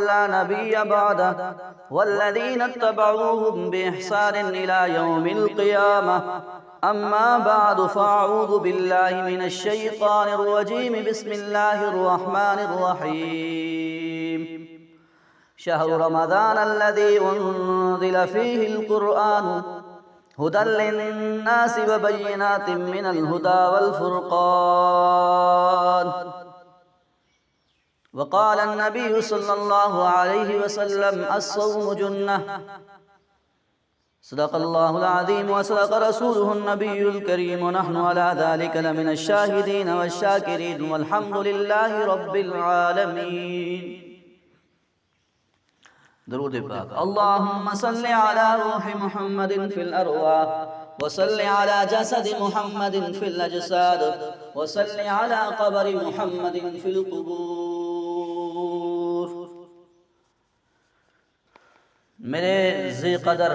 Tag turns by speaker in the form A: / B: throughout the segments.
A: لا نبي بعده والذين اتبعوهم بإحسان إلى يوم القيامة أما بعد فأعوذ بالله من الشيطان الرجيم بسم الله الرحمن الرحيم شهر رمضان الذي أنزل فيه القرآن هدى للناس وبينات من الهدى والفرقان وقال النبي صلى الله عليه وسلم الصوم جنة صدق الله العظيم وصدق رسوله النبي الكريم ونحن على ذلك لمن الشاهدين والشاكرين والحمد لله رب العالمين. درود پاک. اللهم صل على روح محمد في الأرواح وصل على جسد محمد في الأجساد وصل على قبر محمد في القبور. میرے ذی قدر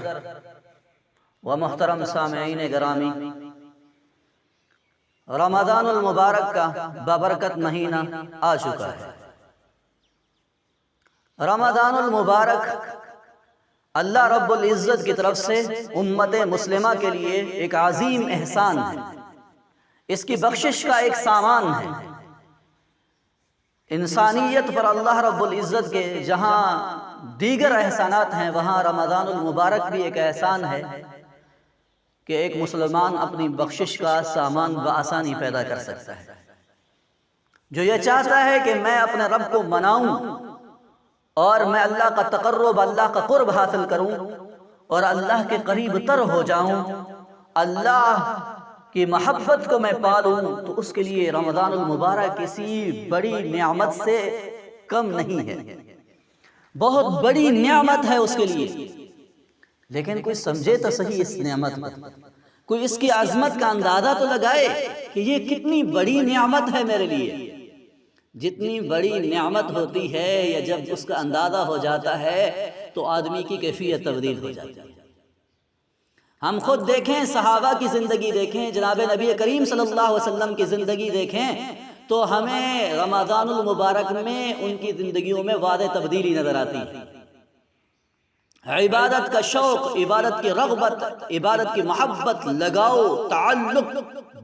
A: و محترم سامعین گرامی، رمضان المبارک کا بابرکت مہینہ آ چکا ہے. رمضان المبارک اللہ رب العزت کی طرف سے امت مسلمہ کے لیے ایک عظیم احسان ہے، اس کی بخشش کا ایک سامان ہے. انسانیت پر اللہ رب العزت کے جہاں دیگر احسانات ہیں، وہاں رمضان المبارک بھی ایک احسان ہے کہ ایک مسلمان اپنی بخشش کا سامان بآسانی پیدا کر سکتا ہے. جو یہ چاہتا ہے کہ میں اپنے رب کو مناؤں اور میں اللہ کا تقرب، اللہ کا قرب حاصل کروں اور اللہ کے قریب تر ہو جاؤں، اللہ کی محبت کو میں پالوں، تو اس کے لیے رمضان المبارک کسی بڑی نعمت سے کم نہیں ہے، بہت بڑی نعمت ہے اس کے لیے. لیکن کوئی سمجھے تو صحیح اس نعمت کو، کوئی اس کی عظمت کا اندازہ تو لگائے کہ یہ کتنی بڑی نعمت ہے میرے لیے. جتنی بڑی نعمت ہوتی ہے یا جب اس کا اندازہ ہو جاتا ہے تو آدمی کی کیفیت تبدیل ہو جاتی ہے. ہم خود دیکھیں، صحابہ کی زندگی دیکھیں، جناب نبی کریم صلی اللہ علیہ وسلم کی زندگی دیکھیں تو ہمیں رمضان المبارک میں ان کی زندگیوں میں واضح تبدیلی نظر آتی ہے. عبادت کا شوق، عبادت کی رغبت، عبادت کی محبت، لگاؤ، تعلق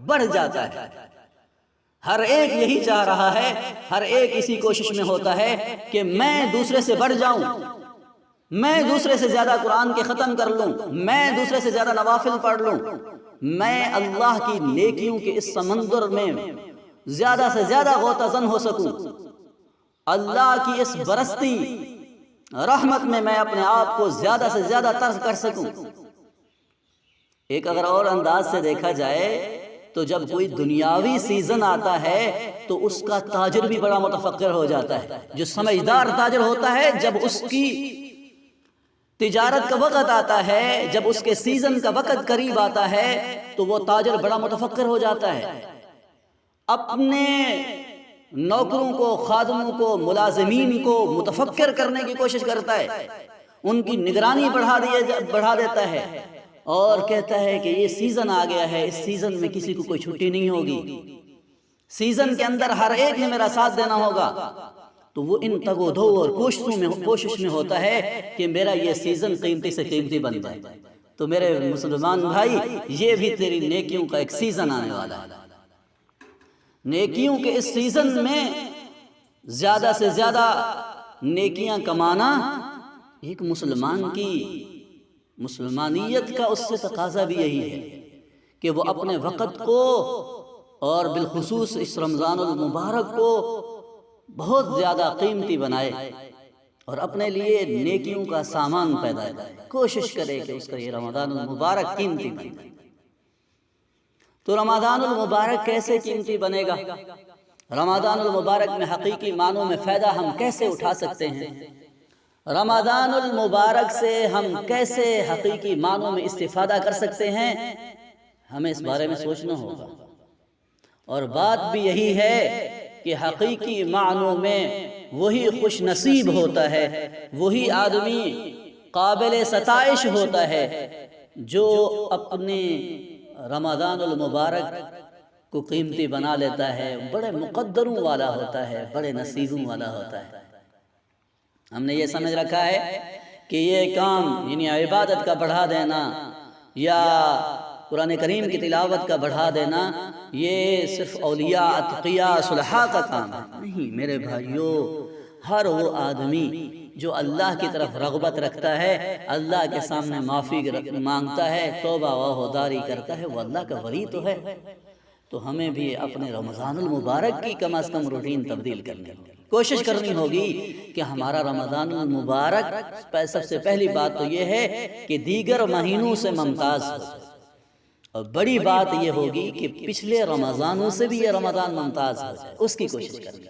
A: بڑھ جاتا ہے. ہر ایک یہی چاہ رہا ہے، ہر ایک اسی کوشش میں ہوتا ہے کہ میں دوسرے سے بڑھ جاؤں، میں دوسرے سے زیادہ قرآن کے ختم کر لوں، میں دوسرے سے زیادہ نوافل پڑھ لوں، میں اللہ کی نیکیوں کے اس سمندر میں زیادہ سے زیادہ غوطہ زن ہو سکوں، اللہ کی اس برستی رحمت میں اپنے آپ کو زیادہ سے زیادہ طرز کر سکوں. ایک اگر اور انداز سے دیکھا جائے تو جب کوئی دنیاوی سیزن آتا ہے تو اس کا تاجر بھی بڑا متفکر ہو جاتا ہے. جو سمجھدار تاجر ہوتا ہے، جب اس کی تجارت کا وقت آتا ہے، جب اس کے سیزن کا وقت قریب آتا ہے تو وہ تاجر بڑا متفکر ہو جاتا ہے. اپنے نوکروں کو، خادموں کو، ملازمین کو متفکر کرنے کی کوشش کرتا ہے، ان کی نگرانی بڑھا دیتا ہے اور کہتا ہے کہ یہ سیزن آ گیا ہے، اس سیزن میں کسی کو کوئی چھٹی نہیں ہوگی، سیزن کے اندر ہر ایک نے میرا ساتھ دینا ہوگا. تو وہ ان تگ و دو اور کوشش میں ہوتا ہے کہ میرا یہ سیزن قیمتی سے قیمتی بن جائے. تو میرے مسلمان بھائی، یہ بھی تیری نیکیوں کا ایک سیزن آنے والا ہے. نیکیوں کے اس سیزن میں زیادہ سے زیادہ نیکیاں کمانا ایک مسلمان کی مسلمانیت کا اس سے تقاضا بھی یہی ہے کہ وہ اپنے وقت کو اور بالخصوص اس رمضان المبارک کو بہت زیادہ قیمتی بنائے اور اپنے لیے نیکیوں کا سامان پیدا کرے، کوشش کرے کہ اس کا یہ رمضان المبارک قیمتی بنے. تو رمضان المبارک کیسے قیمتی بنے گا؟ رمضان المبارک میں حقیقی معنوں میں فائدہ ہم کیسے اٹھا سکتے ہیں؟ رمضان المبارک سے ہم کیسے حقیقی معنوں میں استفادہ کر سکتے ہیں؟ ہمیں اس بارے میں سوچنا ہوگا. اور بات بھی یہی ہے کہ حقیقی معنوں میں وہی خوش نصیب ہوتا ہے، وہی آدمی قابل ستائش ہوتا ہے جو اپنے رمضان المبارک کو قیمتی بنا لیتا ہے، بڑے مقدروں والا ہوتا ہے، بڑے نصیبوں والا ہوتا ہے. ہم نے یہ سمجھ رکھا ہے کہ یہ کام یعنی عبادت کا بڑھا دینا یا قرآن کریم کی تلاوت کا بڑھا دینا یہ صرف اولیاء اتقیاء صلحاء کا کام ہے. نہیں میرے بھائیوں، ہر وہ آدمی جو اللہ کی طرف رغبت رکھتا ہے، اللہ کے سامنے معافی مانگتا ہے، توبہ و ہوداری کرتا ہے، وہ اللہ کا ولی تو ہے. تو ہمیں بھی اپنے رمضان المبارک کی کم از کم روٹین تبدیل کرنی ہوگی، کوشش کرنی ہوگی کہ ہمارا رمضان المبارک سب سے پہلی بات تو یہ ہے کہ دیگر مہینوں سے ممتاز ہو جائے، اور بڑی بات یہ ہوگی کہ پچھلے رمضانوں سے بھی یہ رمضان ممتاز ہو جائے، اس کی کوشش کرنی.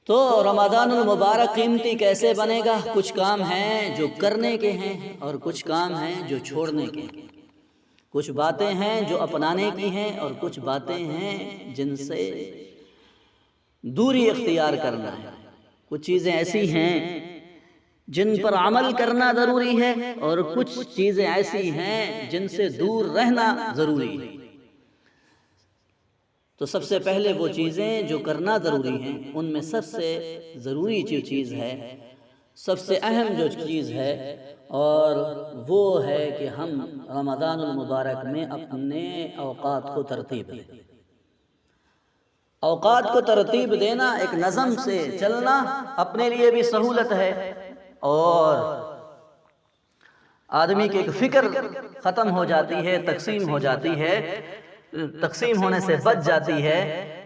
A: تو رمضان المبارک قیمتی کیسے بنے گا؟ کچھ کام ہیں جو کرنے کے ہیں اور کچھ کام ہیں جو چھوڑنے کے ہیں، کچھ باتیں ہیں جو اپنانے کی ہیں اور کچھ باتیں ہیں جن سے دوری اختیار کرنا ہے. کچھ چیزیں ایسی ہیں جن پر عمل کرنا ضروری ہے اور کچھ چیزیں ایسی ہیں جن سے دور رہنا ضروری ہے. تو سب سے پہلے وہ چیزیں جو کرنا ضروری ہیں ان میں سب سے ضروری جو چیز ہے، سب سے اہم جو چیز ہے، اور وہ ہے کہ ہم رمضان المبارک میں اپنے اوقات کو ترتیب دیں. اوقات کو ترتیب دینا، ایک نظم سے چلنا اپنے لیے بھی سہولت ہے، اور آدمی کی ایک فکر ختم ہو جاتی ہے، تقسیم ہو جاتی ہے، تقسیم ہونے سے بچ جاتی ہے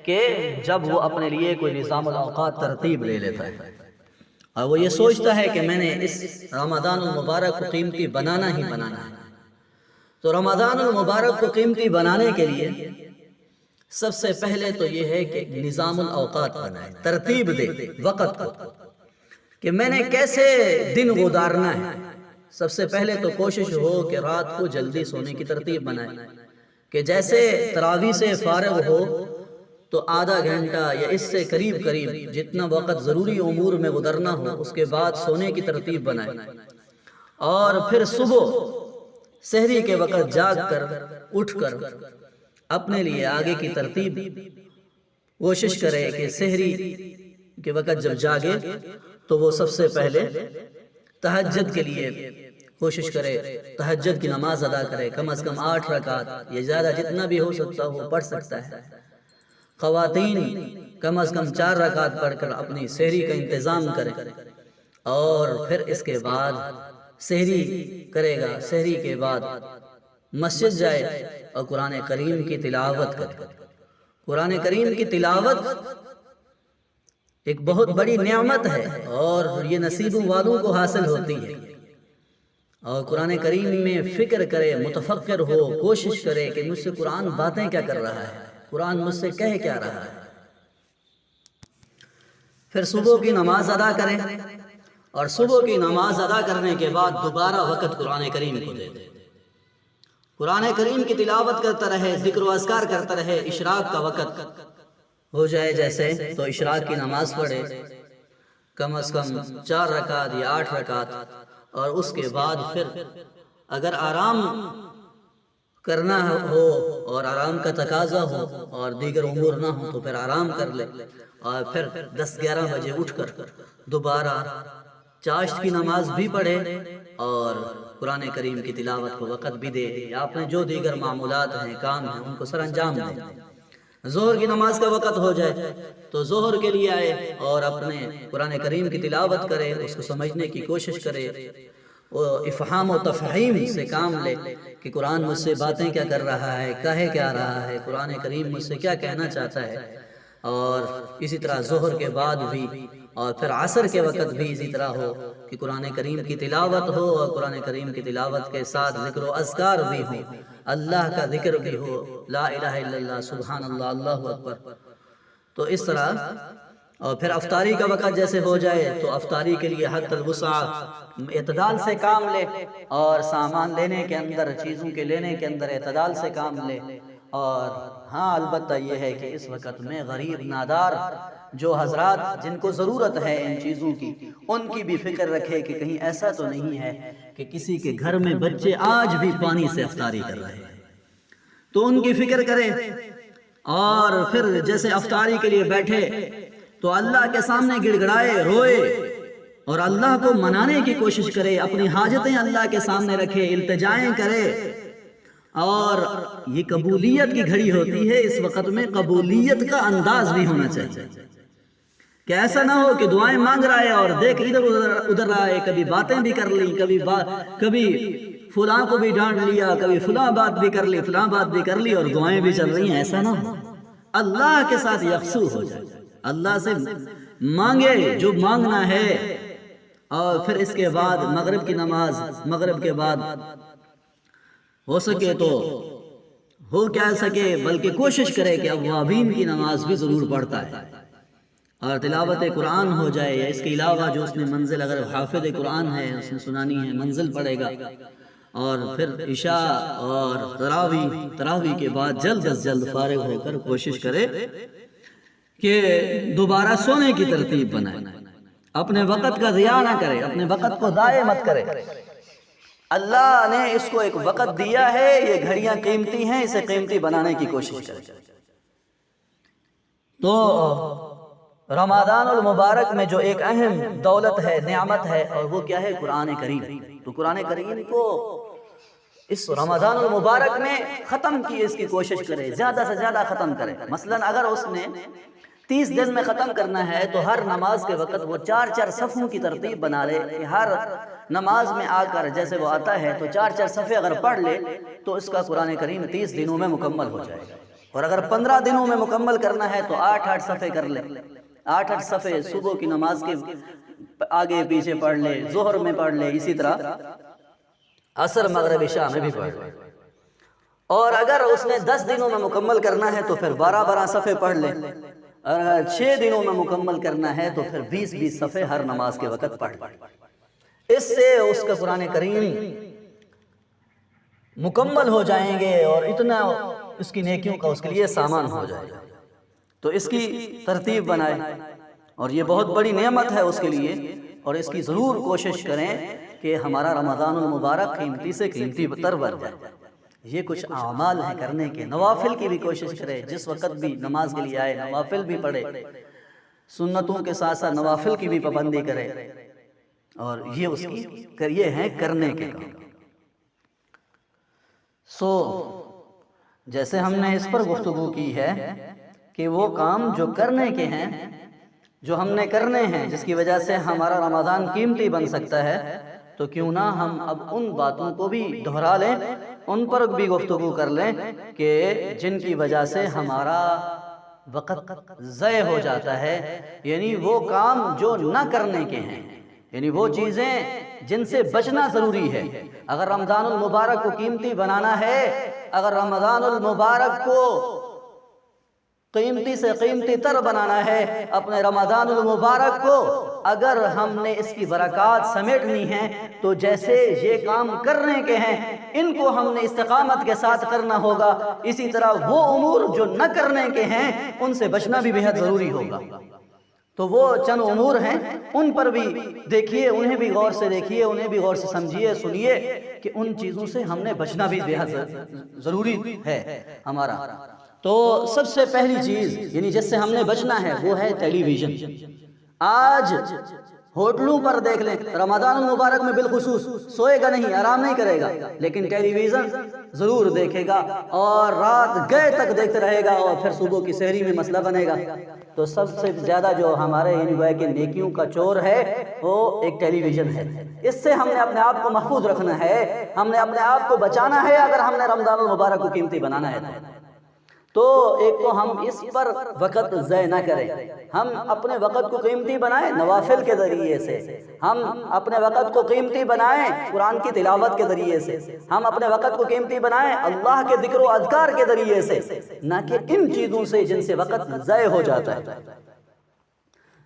A: کہ جب وہ اپنے لیے کوئی نظام الاوقات ترتیب لے لیتا ہے اور وہ یہ سوچتا ہے کہ میں نے اس رمضان المبارک کو قیمتی بنانا ہی بنانا ہے. تو رمضان المبارک کو قیمتی بنانے کے لیے سب سے پہلے تو یہ ہے کہ نظام الاوقات بنائے، ترتیب دے وقت کو کہ میں نے کیسے دن گزارنا ہے. سب سے پہلے تو کوشش ہو کہ رات کو جلدی سونے کی ترتیب بنائے، کہ جیسے تراویح سے فارغ ہو تو آدھا گھنٹہ یا اس سے قریب جتنا وقت ضروری امور میں گزرنا ہو اس کے بعد سونے کی ترتیب بنائے، اور پھر صبح سحری کے وقت جاگ کر اٹھ کر اپنے لیے آگے کی ترتیب کوشش کرے کہ سحری کے وقت جب جاگے تو وہ سب سے پہلے تہجد کے لیے کوشش کرے، تہجد کی نماز ادا کرے، کم از کم 8 رکعت یا زیادہ جتنا بھی ہو سکتا ہو پڑھ سکتا ہے. خواتین کم از کم 4 رکعت پڑھ کر اپنی سحری کا انتظام کرے، اور پھر اس کے بعد سحری کرے گا. سحری کے بعد مسجد جائے اور قرآن کریم کی تلاوت کرے. قرآن کریم کی تلاوت ایک بہت بڑی نعمت ہے اور یہ نصیبوں والوں کو حاصل ہوتی ہے. اور قرآن کریم میں فکر کرے، متفکر ہو، کوشش کرے کہ مجھ سے قرآن باتیں کیا کر رہا ہے، قرآن مجھ سے کہہ کیا رہا ہے. پھر صبح کی نماز ادا کرے، اور صبح کی نماز ادا کرنے کے بعد دوبارہ وقت قرآن کریم کو دے دے. قرآن کریم کی تلاوت کرتا رہے، ذکر و اذکار کرتا رہے. اشراق کا وقت ہو جائے جیسے تو اشراق کی نماز پڑھے، کم از کم 4 رکعت یا 8 رکعت، اور اس کے بعد پھر اگر آرام کرنا ہو اور آرام کا تقاضا ہو اور دیگر امور نہ ہو تو پھر آرام کر لے، اور پھر 10-11 بجے اٹھ کر دوبارہ چاشت کی نماز بھی پڑھے اور قرآن کریم کی تلاوت کو وقت بھی دے، یا اپنے جو دیگر معمولات ہیں، کام ہیں، ان کو سر انجام دے. ظہر کی نماز کا وقت ہو جائے تو ظہر کے لیے آئے اور اپنے قرآن کریم کی تلاوت کرے، اس کو سمجھنے کی کوشش کرے، افہام و تفہیم سے کام لے کہ قرآن مجھ سے باتیں کیا کر رہا ہے، کہے کیا رہا ہے، قرآن کریم مجھ سے کیا کہنا چاہتا ہے. اور اسی طرح ظہر کے بعد بھی اور پھر عصر کے وقت بھی اسی طرح ہو کہ قرآن کریم کی تلاوت ہو، اور قرآن کریم کی تلاوت کے ساتھ ذکر و اذکار بھی ہو، اللہ کا ذکر بھی ہو، لا الہ الا اللہ، سبحان اللہ، اللہ اکبر. تو اس طرح، اور پھر افطاری کا وقت جیسے ہو جائے تو افطاری کے لیے حد الوسع اعتدال سے کام لے، اور سامان لینے کے اندر، چیزوں کے لینے کے اندر اعتدال سے کام لے. اور ہاں البتہ یہ ہے کہ اس وقت میں غریب نادار جو حضرات جن کو ضرورت ہے ان چیزوں کی، ان کی بھی فکر رکھے کہ کہیں ایسا تو نہیں ہے کہ کسی کے گھر میں بچے آج بھی پانی سے افطاری کر رہے ہیں، تو ان کی فکر کرے. اور پھر جیسے افطاری کے لیے بیٹھے تو اللہ کے سامنے گڑ گڑائے، روئے اور اللہ کو منانے کی کوشش کرے، اپنی حاجتیں اللہ کے سامنے رکھے، التجائیں کرے۔ اور یہ قبولیت کی گھڑی ہوتی ہے، اس وقت میں قبولیت کا انداز بھی ہونا چاہیے کہ ایسا نہ ہو کہ دعائیں مانگ رہا ہے اور دیکھ ادھر ادھر رہا ہے، کبھی باتیں بھی کر لی، کبھی فلاں کو بھی ڈانٹ لیا، کبھی فلاں بات بھی کر لی، فلاں بات بھی کر لی اور دعائیں بھی چل رہی ہیں۔ ایسا نہ ہو، اللہ کے ساتھ یکسو ہو جائے، اللہ سے مانگے جو مانگنا ہے۔ اور پھر اس کے بعد مغرب کی نماز، مغرب کے بعد ہو سکے تو ہو کیا سکے، بلکہ کوشش کرے کہ اوابین کی نماز بھی ضرور پڑھتا ہے اور تلاوت قرآن ہو جائے، یا اس کے علاوہ جو اس نے منزل، اگر حافظ قرآن ہے اس نے سنانی ہے، منزل پڑھے گا۔ اور پھر عشاء اور تراویح کے بعد جلد از جلد فارغ ہو کر کوشش کرے کہ دوبارہ سونے کی ترتیب بنائے، اپنے وقت کا ضیاع نہ کرے، اپنے وقت کو ضائع مت کرے۔ اللہ نے اس کو ایک وقت دیا ہے، یہ گھڑیاں قیمتی ہیں، اسے قیمتی بنانے کی کوشش کرے۔ تو رمضان المبارک میں جو ایک اہم دولت ہے، نعمت ہے، اور وہ کیا ہے؟ قرآن کریم۔ تو قرآن کریم کو اس رمضان المبارک میں ختم کی اس کی کوشش کرے، زیادہ سے زیادہ ختم کرے۔ مثلا اگر اس نے 30 دن میں ختم کرنا ہے تو ہر نماز کے وقت وہ 4 صفوں کی ترتیب بنا لے کہ ہر نماز میں آ کر جیسے وہ آتا ہے تو 4 صفحے اگر پڑھ لے تو اس کا قرآن کریم 30 دنوں میں مکمل ہو جائے گا۔ اور اگر 15 دنوں میں مکمل کرنا ہے تو 8 صفحے کر لے، 8 صفحے صبح کی نماز کے آگے پیچھے پڑھ لے، ظہر میں پڑھ لے، اسی طرح عصر مغرب عشاء میں بھی پڑھ لے۔ اور اگر اس نے 10 دنوں میں مکمل کرنا ہے تو پھر 12 صفحے پڑھ لے، اور اگر 6 دنوں میں مکمل کرنا ہے تو پھر 20 صفحے ہر نماز کے وقت پڑھ لے۔ اس سے اس کا قرآن کریم مکمل ہو جائیں گے اور اتنا اس کی نیکیوں کا اس کے لیے سامان ہو جائے گا۔ تو اس کی ترتیب بنائے، اور یہ بہت بڑی نعمت ہے اس کے لیے، اور اس کی ضرور کوشش کریں کہ ہمارا رمضان المبارک قیمتی سے قیمتی تر بن جائے۔ یہ کچھ اعمال ہیں کرنے کے، نوافل کی بھی کوشش کرے، جس وقت بھی نماز کے لیے آئے نوافل بھی پڑھے، سنتوں کے ساتھ ساتھ نوافل کی بھی پابندی کرے، اور یہ اس کی یہ ہیں کرنے کے کام۔ جیسے ہم نے اس پر گفتگو کی ہے کہ وہ کام جو کرنے کے ہیں، جو ہم نے کرنے ہیں، جس کی وجہ سے ہمارا رمضان قیمتی بن سکتا ہے، تو کیوں نہ ہم اب ان باتوں کو بھی دہرا لیں، ان پر بھی گفتگو کر لیں کہ جن کی وجہ سے ہمارا وقت ضائع ہو جاتا ہے، یعنی وہ کام جو نہ کرنے کے ہیں، یعنی وہ چیزیں جن سے بچنا ضروری ہے۔ اگر رمضان المبارک کو قیمتی بنانا ہے، اگر رمضان المبارک کو قیمتی سے قیمتی تر بنانا ہے، اپنے رمضان المبارک کو اگر ہم نے اس کی برکات سمیٹنی ہے، تو جیسے یہ کام کرنے کے ہیں ان کو ہم نے استقامت کے ساتھ کرنا ہوگا، اسی طرح وہ امور جو نہ کرنے کے ہیں ان سے بچنا بھی بہت ضروری ہوگا۔ تو وہ چند امور ہیں، ان پر بھی دیکھیے، انہیں بھی غور سے دیکھیے، انہیں بھی غور سے سمجھیے، سنیے کہ ان چیزوں سے ہم نے بچنا بھی بہت ضروری ہے ہمارا۔ تو سب سے پہلی چیز یعنی جس سے ہم نے بچنا ہے وہ ہے ٹیلی ویژن۔ آج ہوٹلوں پر دیکھ لیں، رمضان المبارک میں بالخصوص سوئے گا نہیں، آرام نہیں کرے گا، لیکن ٹیلی ویژن ضرور دیکھے گا اور رات گئے تک دیکھتے رہے گا، اور پھر صبح کی سحری میں مسئلہ بنے گا۔ تو سب سے زیادہ جو ہمارے یعنی کہ نیکیوں کا چور ہے وہ ایک ٹیلی ویژن ہے۔ اس سے ہم نے اپنے آپ کو محفوظ رکھنا ہے، ہم نے اپنے آپ کو بچانا ہے، اگر ہم نے رمضان المبارک کو قیمتی بنانا ہے تو ایک تو ہم اس پر وقت ضائع نہ کریں، ہم اپنے وقت کو قیمتی بنائیں نوافل کے ذریعے سے، ہم اپنے وقت کو قیمتی بنائیں قرآن کی تلاوت کے ذریعے سے، ہم اپنے وقت کو قیمتی بنائیں اللہ کے ذکر و اذکار کے ذریعے سے، نہ کہ ان چیزوں سے جن سے وقت ضائع ہو جاتا ہے۔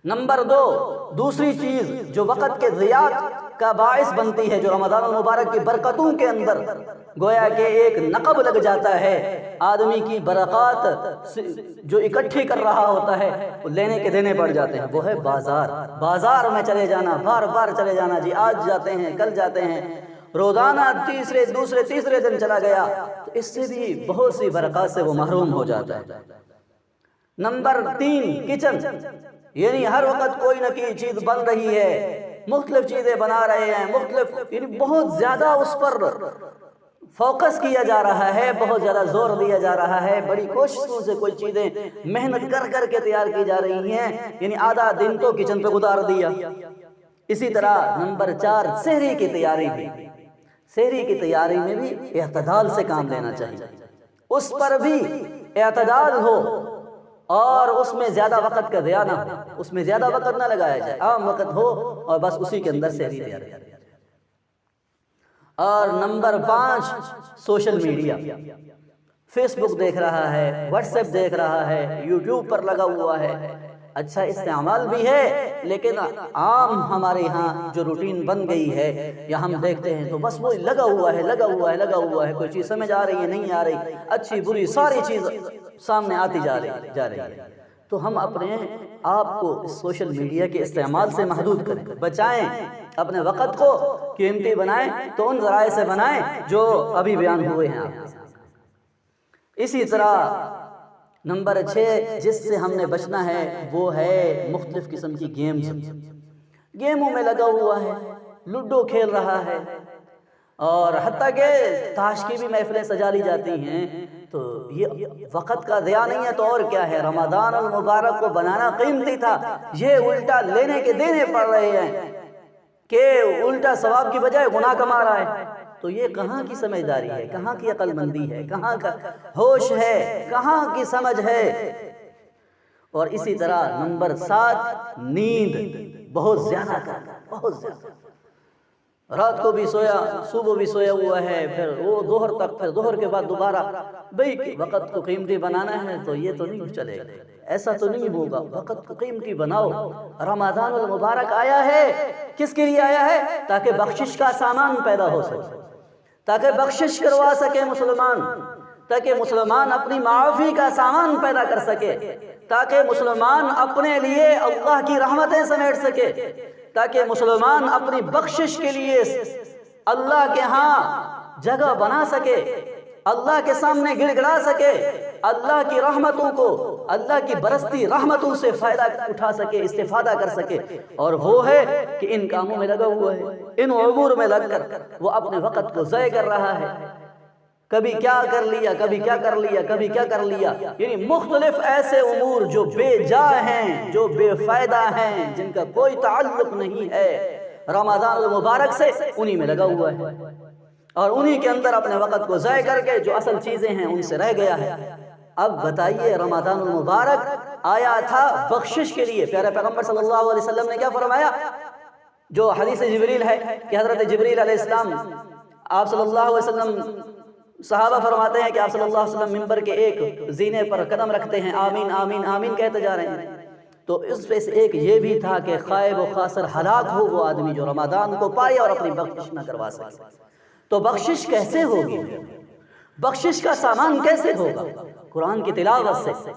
A: نمبر 2، دوسری چیز جو وقت کے ضیاع کا باعث بنتی ہے، جو رمضان المبارک کی برکتوں کے اندر گویا کہ ایک نقب لگ جاتا ہے، آدمی کی برکات جو اکٹھی کر رہا ہوتا ہے وہ لینے کے دینے پڑ جاتے ہیں، وہ ہے بازار میں چلے جانا، بار بار چلے جانا، جی آج جاتے ہیں کل جاتے ہیں، روزانہ تیسرے دن چلا گیا، تو اس سے بھی بہت سی برکات سے وہ محروم ہو جاتا ہے۔ Number 3، kitchen. یعنی ہر وقت کوئی نہ کوئی چیز بن رہی ہے، مختلف چیزیں بنا رہے ہیں، مختلف یعنی بہت زیادہ اس پر فوکس کیا جا رہا ہے، بہت زیادہ زور دیا جا رہا ہے، بڑی کوششوں سے کوئی چیزیں محنت کر کر کے تیار کی جا رہی ہیں، یعنی آدھا دن تو کچن پہ گزار دیا۔ اسی طرح نمبر 4 سحری کی تیاری بھی، سحری کی تیاری میں بھی اعتدال سے کام لینا چاہیے، اس پر بھی اعتدال ہو اور اس میں زیادہ وقت کا ضیاع نہ ہو، اس میں زیادہ وقت نہ لگایا جائے، عام وقت ہو اور بس اسی کے اندر سحری تیار کیا جائے۔ اور نمبر 5 سوشل میڈیا، فیس بک دیکھ رہا ہے، واٹس ایپ دیکھ رہا ہے، یوٹیوب پر لگا ہوا ہے، اچھا استعمال بھی ہے، لیکن عام ہمارے ہاں جو روٹین بن گئی ہے یا ہم دیکھتے ہیں تو بس وہ لگا ہوا ہے، لگا ہوا ہے، لگا ہوا ہے، کوئی چیز سمجھ آ رہی ہے نہیں آ رہی، اچھی بری ساری چیز سامنے آتی جا رہی ہے۔ تو ہم اپنے آپ کو سوشل میڈیا کے استعمال سے محدود کریں، بچائیں، اپنے وقت کو قیمتی بنائیں تو ان ذرائع سے بنائیں جو ابھی بیان ہوئے ہیں آپ۔ اسی طرح نمبر 6 جس سے ہم نے بچنا ہے وہ ہے مختلف قسم کی گیمز، گیموں میں لگا ہوا ہے، لوڈو کھیل رہا ہے، اور حتیٰ کہ تاش کی بھی محفلیں سجا لی جاتی ہیں، تو یہ وقت کا ضیاع نہیں ہے تو اور کیا ہے۔ رمضان المبارک کو بنانا قیمتی تھا، یہ الٹا لینے کے دینے پڑ رہے ہیں کہ الٹا ثواب کی بجائے گناہ کما رہا ہے، تو یہ کہاں کی سمجھداری ہے، کہاں کی عقل مندی ہے، کہاں کا ہوش ہے، کہاں کی سمجھ ہے۔ اور اسی طرح نمبر 7 نیند بہت زیادہ کرنا، بہت زیادہ، رات کو بھی سویا، صبح بھی سویا ہوا ہے، پھر وہ ظہر تک، پھر ظہر کے بعد دوبارہ بھئی وقت کو قیمتی بنانا ہے، تو یہ تو نہیں چلے گا، ایسا تو نہیں ہوگا، وقت کو قیمتی بناؤ۔ رمضان المبارک آیا ہے کس کے لیے آیا ہے؟ تاکہ بخشش کا سامان پیدا ہو سکے، تاکہ بخشش کروا سکے مسلمان، تاکہ مسلمان اپنی معافی کا سامان پیدا کر سکے، تاکہ مسلمان اپنے لیے اللہ کی رحمتیں سمیٹ سکے، تاکہ مسلمان اپنی بخشش کے لیے اللہ کے ہاں جگہ بنا سکے، اللہ کے سامنے گڑ گڑا سکے، اللہ کی رحمتوں کو، اللہ کی برستی رحمتوں سے فائدہ اٹھا سکے، استفادہ کر سکے۔ اور وہ ہے کہ ان کاموں میں لگا ہوا ہے، ان امور میں لگ کر وہ اپنے وقت کو ضائع کر رہا ہے، کبھی کیا کر لیا، کبھی کیا کر لیا، کبھی کیا کر لیا، یعنی مختلف ایسے امور جو بے جا ہیں، جو بے فائدہ ہیں، جن کا کوئی تعلق نہیں ہے رمضان المبارک سے، انہی میں لگا ہوا ہے، اور انہی کے اندر اپنے وقت کو ضائع کر کے جو اصل چیزیں ہیں ان سے رہ گیا ہے۔ اب بتائیے رمضان المبارک آیا تھا بخشش کے لیے، پیارے پیغمبر صلی اللہ علیہ وسلم نے کیا فرمایا؟ جو حدیث جبریل ہے کہ حضرت جبریل علیہ السلام آپ صلی اللہ علیہ وسلم، صحابہ فرماتے ہیں کہ آپ صلی اللہ علیہ وسلم منبر کے ایک زینے پر قدم رکھتے ہیں، آمین آمین آمین کہتے جا رہے ہیں، تو اس میں سے ایک یہ بھی تھا کہ خائب و خاسر ہلاک ہو وہ آدمی جو رمضان کو پائے اور اپنی بخشش نہ کروا سکے۔ تو بخشش کیسے ہوگی؟ بخشش کا سامان کیسے ہوگا؟ قرآن کی تلاوت سے،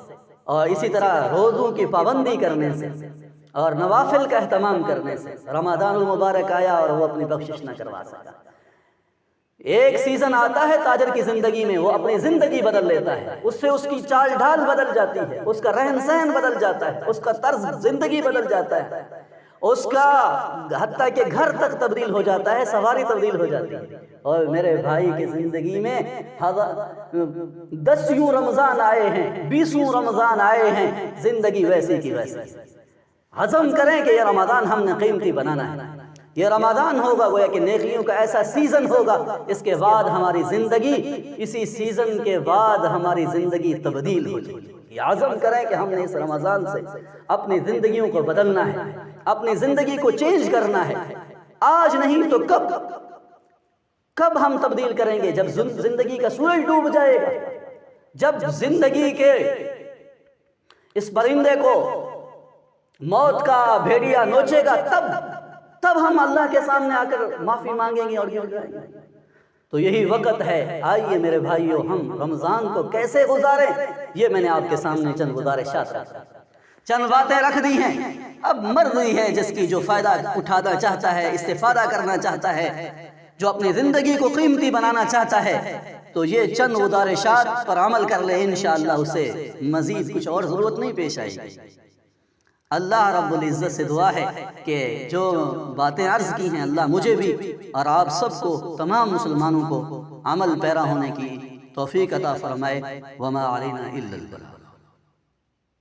A: اور اسی طرح روزوں کی پابندی کرنے سے، اور نوافل کا اہتمام کرنے سے۔ رمضان المبارک آیا اور وہ اپنی بخشش نہ کروا سکا۔ ایک سیزن آتا ہے تاجر کی زندگی میں، وہ اپنی زندگی بدل لیتا ہے، اس سے اس کی چال ڈھال بدل جاتی ہے، اس کا رہن سہن بدل جاتا ہے، اس کا طرز زندگی بدل جاتا ہے، اس کا حتیٰ کہ گھر تک تبدیل ہو جاتا ہے، سواری تبدیل ہو جاتی ہے۔ اور میرے بھائی کی زندگی میں 10 رمضان آئے ہیں، 20 رمضان آئے ہیں، زندگی ویسی کی ویسی۔ عزم کریں کہ یہ رمضان ہم نے قیمتی بنانا ہے، یہ رمضان ہوگا گویا کہ نیکیوں کا ایسا سیزن ہوگا، اس کے بعد ہماری زندگی، اسی سیزن کے بعد ہماری زندگی تبدیل ہو جائے گی۔ یہ عزم کریں کہ ہم نے اس رمضان سے اپنی زندگیوں کو بدلنا ہے، اپنی زندگی کو چینج کرنا ہے۔ آج نہیں تو کب ہم تبدیل کریں گے؟ جب زندگی کا سورج ڈوب جائے گا، جب زندگی کے اس پرندے کو موت کا بھیڑیا نوچے گا، تب ہم اللہ کے سامنے آ کر معافی مانگیں گے اور گر جائیں گے۔ تو یہی وقت ہے، آئیے میرے بھائیوں ہم رمضان کو کیسے گزاریں، یہ میں نے آپ کے سامنے چند گزارشات چند باتیں رکھ دی ہیں۔ اب مرضی ہے جس کی جو فائدہ اٹھانا چاہتا ہے، استفادہ کرنا چاہتا ہے، جو اپنی زندگی کو قیمتی بنانا چاہتا ہے، تو یہ چند گزارشات پر عمل کر لے، انشاءاللہ اسے مزید کچھ اور ضرورت نہیں پیش آئے گی۔ اللہ رب العزت سے دعا ہے کہ جو باتیں عرض کی ہیں اللہ مجھے بھی اور آپ سب کو تمام مسلمانوں کو عمل پیرا ہونے کی توفیق عطا فرمائے۔ وما علینا الا البلاغ۔